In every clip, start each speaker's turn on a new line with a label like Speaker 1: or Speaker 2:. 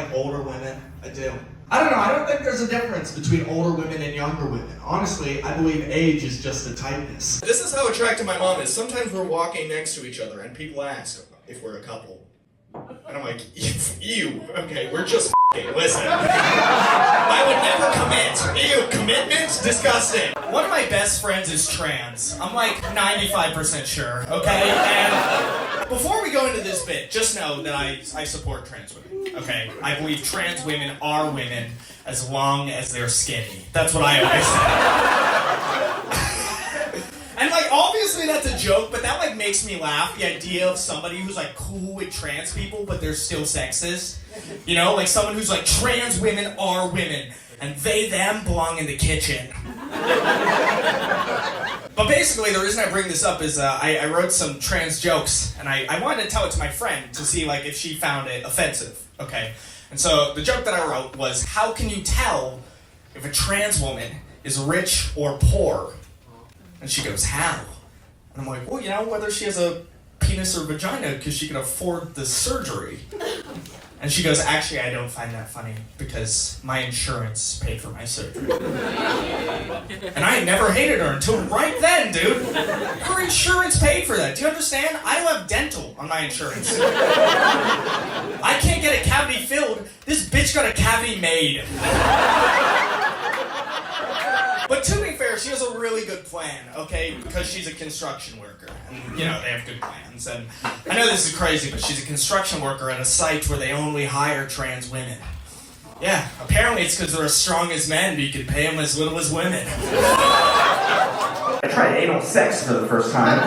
Speaker 1: like older women. I do. I don't know, I don't think there's a difference between older women and younger women. Honestly, I believe age is just a tightness. This is how attractive my mom is. Sometimes we're walking next to each other and people ask if we're a couple. And I'm like, ew, okay, we're just f***ing, listen. I would never commit. Ew, commitment? Disgusting. One of my best friends is trans. I'm like 95% sure, okay? And before we go into this bit, just know that I support trans women, okay? I believe trans women are women as long as they're skinny. That's what I always say. And like, obviously that's a joke, but that like makes me laugh, the idea of somebody who's like cool with trans people, but they're still sexist. You know, like someone who's like, trans women are women, and they, them belong in the kitchen. But basically, the reason I bring this up is I wrote some trans jokes, and I wanted to tell it to my friend to see like if she found it offensive, okay? And so the joke that I wrote was, how can you tell if a trans woman is rich or poor? And she goes, how? And I'm like, well, you know, whether she has a penis or vagina, because she can afford the surgery. And she goes, actually, I don't find that funny, because my insurance paid for my surgery. And I never hated her until right then, dude. Her insurance paid for that. Do you understand? I don't have dental on my insurance. I can't get a cavity filled. This bitch got a cavity made. But to be fair, she has a really good plan, okay? Because she's a construction worker. And, you know, they have good plans. And I know this is crazy, but she's a construction worker at a site where they only hire trans women. Yeah, apparently it's because they're as strong as men, but you can pay them as little as women. I tried anal sex for the first time.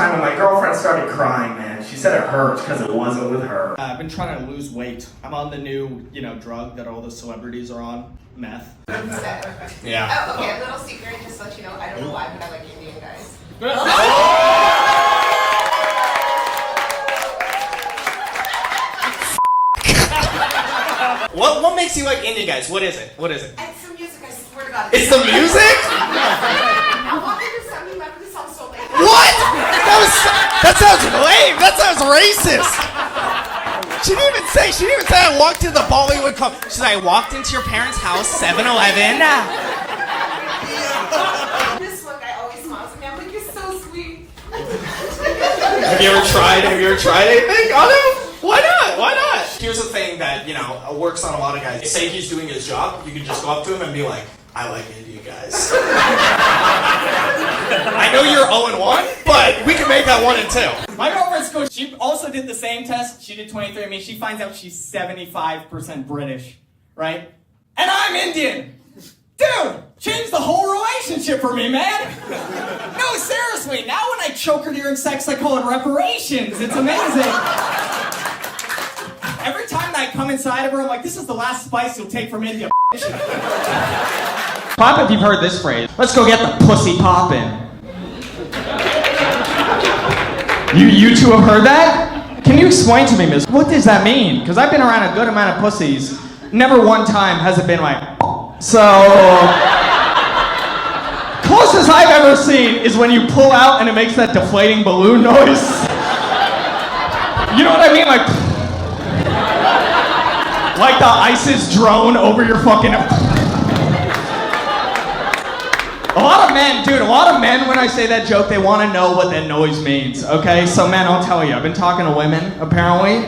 Speaker 1: And my girlfriend started crying, man. She said it hurt because it wasn't with her. I've been trying to lose weight. I'm on the new, drug that all the celebrities are on, meth. Yeah.
Speaker 2: Oh, okay, a little secret, just to let you know, I don't know why, but I like Indian guys.
Speaker 1: What makes you like Indian guys? What is it?
Speaker 2: It's the music, I swear to God.
Speaker 1: It's the music?
Speaker 2: I walked into 7-Eleven, this sounds so lame.
Speaker 1: What? That sounds lame. That sounds racist. She didn't even say I walked into the Bollywood club. She said, I walked into your parents' house, 7-Eleven.
Speaker 2: This one guy always smiles at me. I'm like, you're so sweet.
Speaker 1: Have you ever tried anything on him? Why not? Here's the thing that, works on a lot of guys. Say he's doing his job, you can just go up to him and be like, I like Indian guys. I know you're 0-1, but we can make that 1 and 2.
Speaker 3: My girlfriend's cool. She also did the same test. She did 23andMe. She finds out she's 75% British, right? And I'm Indian. Dude, changed the whole relationship for me, man. No, seriously. Now when I choke her during sex, I call it reparations. It's amazing. Every time that I come inside of her, I'm like, this is the last spice you'll take from India.
Speaker 4: Pop, if you've heard this phrase, let's go get the pussy poppin'. You two have heard that? Can you explain to me, miss, what does that mean? Because I've been around a good amount of pussies. Never one time has it been like, so... Closest I've ever seen is when you pull out and it makes that deflating balloon noise. You know what I mean? Like the ISIS drone over your fucking... A lot of men, when I say that joke, they want to know what that noise means, okay? So men, I'll tell you, I've been talking to women, apparently.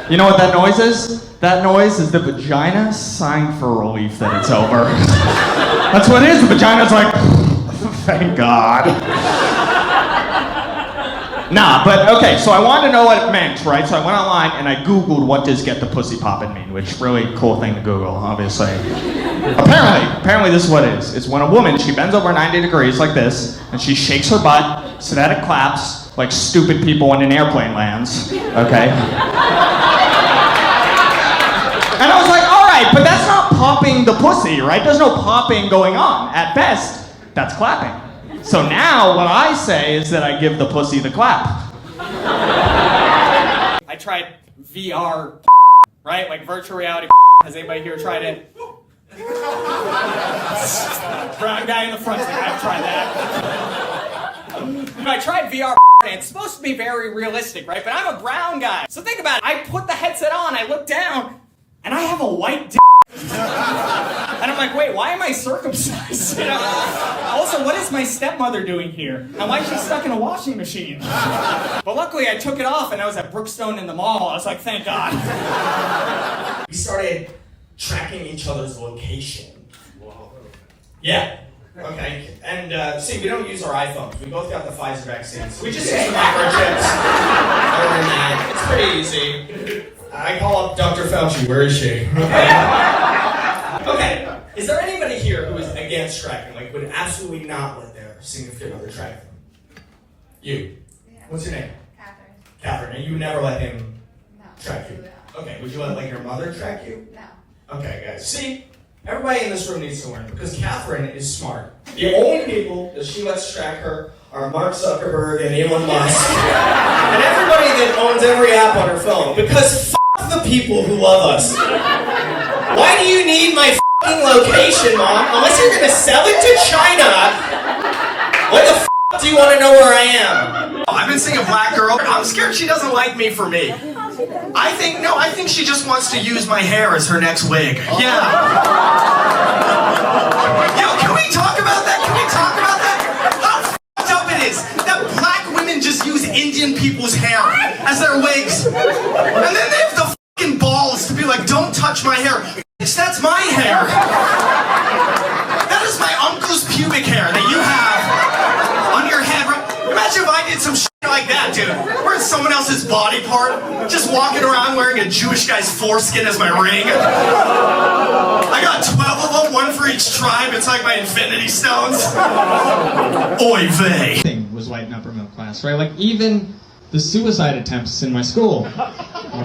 Speaker 4: You know what that noise is? That noise is the vagina sighing for relief that it's over. That's what it is, the vagina's like, thank God. Nah, but okay, so I wanted to know what it meant, right? So I went online and I Googled what does get the pussy poppin' mean, which really cool thing to Google, obviously. Apparently this is what it is. It's when a woman, she bends over 90 degrees like this, and she shakes her butt so that it claps like stupid people when an airplane lands, okay? And I was like, all right, but that's not popping the pussy, right? There's no popping going on. At best, that's clapping. So now what I say is that I give the pussy the clap.
Speaker 3: I tried VR, right? Like virtual reality. Has anybody here tried it? Brown guy in the front, like, I've tried that. I tried VR It's supposed to be very realistic, right? But I'm a brown guy. So think about it. I put the headset on, I look down, and I have a white dick. And I'm like, wait, why am I circumcised? You know? Also, what is my stepmother doing here? And why is she stuck in a washing machine? But luckily, I took it off, and I was at Brookstone in the mall. I was like, thank God.
Speaker 1: We started tracking each other's location. Yeah. Okay. And see, we don't use our iPhones. We both got the Pfizer vaccines. We just use the microchips. Other than that, it's pretty easy. I call up Dr. Fauci. Where is she? Okay. Is there anybody here who is against tracking? Like, would absolutely not let their significant other track them? You.
Speaker 2: Yeah.
Speaker 1: What's your name?
Speaker 2: Catherine.
Speaker 1: Catherine. And you would never let him
Speaker 2: No.
Speaker 1: track you?
Speaker 2: No.
Speaker 1: Okay. Would you let, like, your mother track you?
Speaker 2: No.
Speaker 1: Okay, guys. See? Everybody in this room needs to learn because Catherine is smart. The only people that she lets track her are Mark Zuckerberg and Elon Musk. And everybody that owns every app on her phone. Because f*** the people who love us. Why do you need my f***ing location, Mom? Unless you're gonna sell it to China. Why the f*** do you want to know where I am? I've been seeing a black girl. I'm scared she doesn't like me for me. I think she just wants to use my hair as her next wig. Yeah. Yo, can we talk about that? Can we talk about that? How f***ed up it is that black women just use Indian people's hair as their wigs. And then they have the f***ing balls to be like, don't touch my hair. Bitch, that's my hair. That is my uncle's pubic hair that you have on your head. Imagine if I did some shit like that, dude. Where it's someone else's body part, just walking around wearing a Jewish guy's foreskin as my ring. I got 12 of them, one for each tribe. It's like my infinity stones. Oy vey.
Speaker 5: Was white and upper middle class, right? Like even the suicide attempts in my school.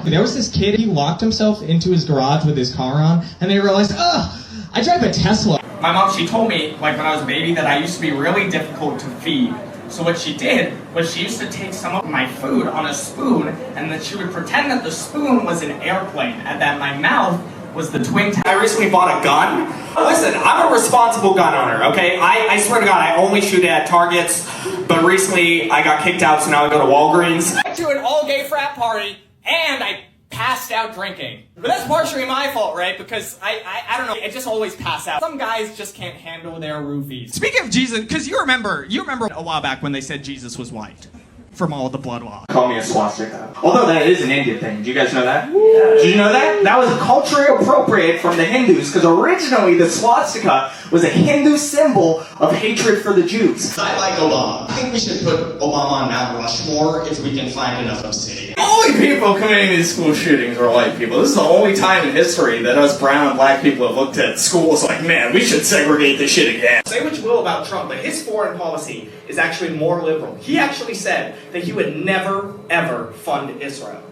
Speaker 5: There was this kid, he locked himself into his garage with his car on, and they realized, I drive a Tesla.
Speaker 3: My mom, she told me, like when I was a baby, that I used to be really difficult to feed. So what she did was she used to take some of my food on a spoon, and then she would pretend that the spoon was an airplane, and that my mouth was the twin tower. I recently bought a gun. Listen, I'm a responsible gun owner, okay? I swear to God, I only shoot at Targets, but recently I got kicked out, so now I go to Walgreens. I went to an all-gay frat party, and I passed out drinking. But that's partially my fault, right? Because I don't know, I just always pass out. Some guys just can't handle their roofies.
Speaker 4: Speaking of Jesus, because you remember a while back when they said Jesus was white from all the blood loss.
Speaker 6: Call me a swastika. Although that is an Indian thing. Do you guys know that? Yeah. Did you know that? That was culturally appropriate from the Hindus, because originally the swastika was a Hindu symbol of hatred for the Jews.
Speaker 7: I like Obama. I think we should put Obama on Mount Rushmore if we can find enough obsidian.
Speaker 1: The only people committing these school shootings are white people. This is the only time in history that us brown and black people have looked at schools like, man, we should segregate this shit again. Say what you will about Trump, but his foreign policy is actually more liberal. He actually said that he would never, ever fund Israel.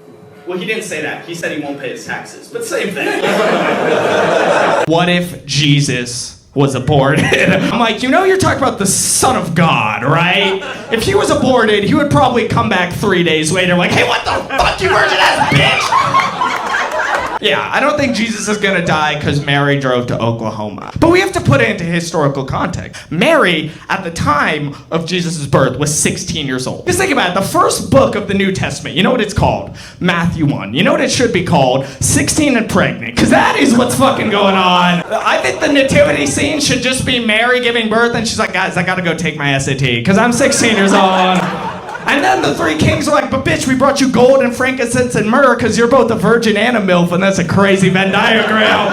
Speaker 1: Well, he didn't say that. He said he won't pay his taxes, but same thing.
Speaker 4: What if Jesus was aborted? I'm like, you're talking about the Son of God, right? If he was aborted, he would probably come back 3 days later like, hey, what the fuck, you virgin ass bitch? Yeah, I don't think Jesus is gonna die because Mary drove to Oklahoma. But we have to put it into historical context. Mary, at the time of Jesus' birth, was 16 years old. Just think about it, the first book of the New Testament, you know what it's called? Matthew 1. You know what it should be called? 16 and pregnant, because that is what's fucking going on. I think the nativity scene should just be Mary giving birth, and she's like, guys, I gotta go take my SAT, because I'm 16 years old. And then the three kings are like, but bitch, we brought you gold and frankincense and myrrh because you're both a virgin and a MILF, and that's a crazy Venn diagram.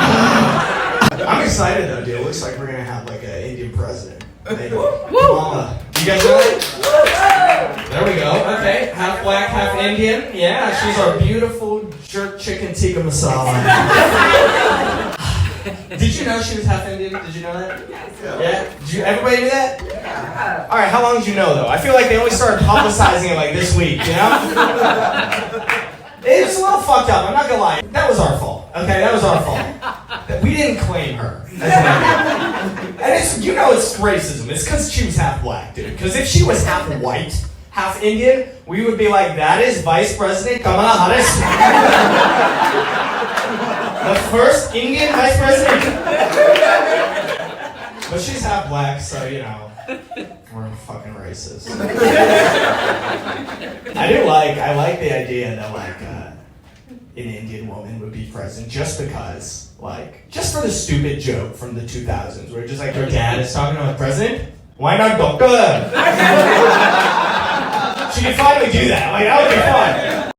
Speaker 1: I'm excited though, dude. It looks like we're gonna have like an Indian president. Maybe. Kamala. You guys know that? There we go. Okay, half black, half Indian. Yeah, she's our beautiful jerk chicken tikka masala. Did you know she was half Indian? Did you know that? Yeah? Did you, everybody knew that? Yeah. Alright, how long did you know though? I feel like they only started publicizing it like this week, you know? It was a little fucked up, I'm not gonna lie. That was our fault, okay? That was our fault. We didn't claim her. And it's, it's racism. It's because she was half black, dude. Because if she was half white, half Indian, we would be like, that is Vice President Kamala Harris. The first Indian Vice President. But she's half black, so, We're fucking racist. I like the idea that like an Indian woman would be president just because, like, just for the stupid joke from the 2000s where just like her dad is talking to the president. Why not doctor? She could finally do that. Like, that would be fun.